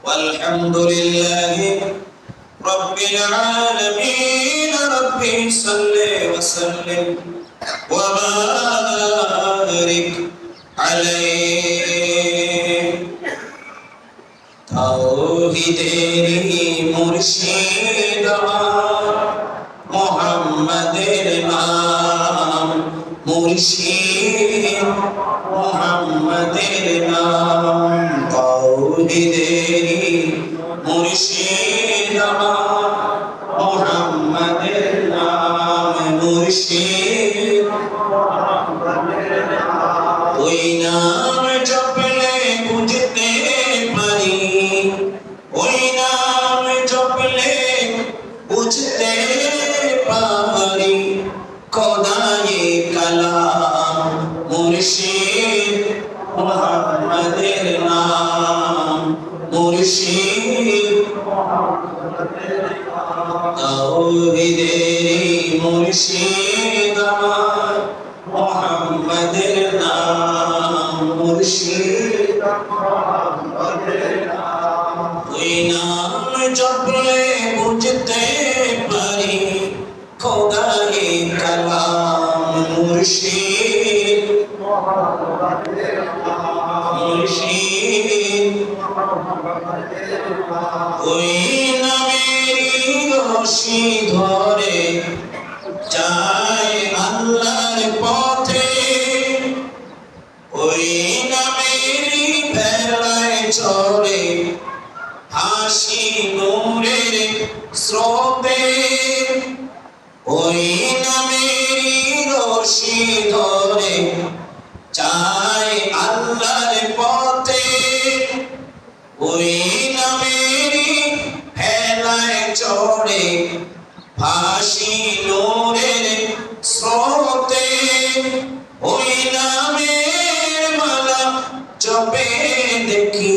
والحمد لله رب العالمين ربي صل وسلم وبارك عليه তাওহীদেরই মুর্শিদ মুহাম্মাদের নাম মুর্শিদ মুহাম্মাদের নাম তাওহীদেরই মুর্শিদ মুহাম্মাদের নাম মুর্শিদ মুহাম্মাদের নাম ওই নাম জপলে বুঝতে পারি ওই নাম জপলে বুঝতে পারি খোদায়ে কালাম মুর্শিদ মুহাম্মাদের নাম মুর্শিদ মুহাম্মাদের নাম তাওহীদেরই মুর্শিদ মুহাম্মাদের নাম মুর্শিদ মুহাম্মাদের নাম ওই নাম জপলে বুঝতে পারি খোদায়ে কালাম মুর্শিদ মুহাম্মাদের নাম মুর্শিদ মুহাম্মাদের নাম ওই নামেরই রশি ধরে যায় আল্লাহর পথে ওই নামেরই ভেলায় চড়ে হাসি নূরের স্রোতে ওই নামেরই রশি ধরে যায় আল্লাহর পথে ওই নামেরই ভেলায় চড়ে হাসি নূরের স্রোতে ওই নামের মালা জপে দেখি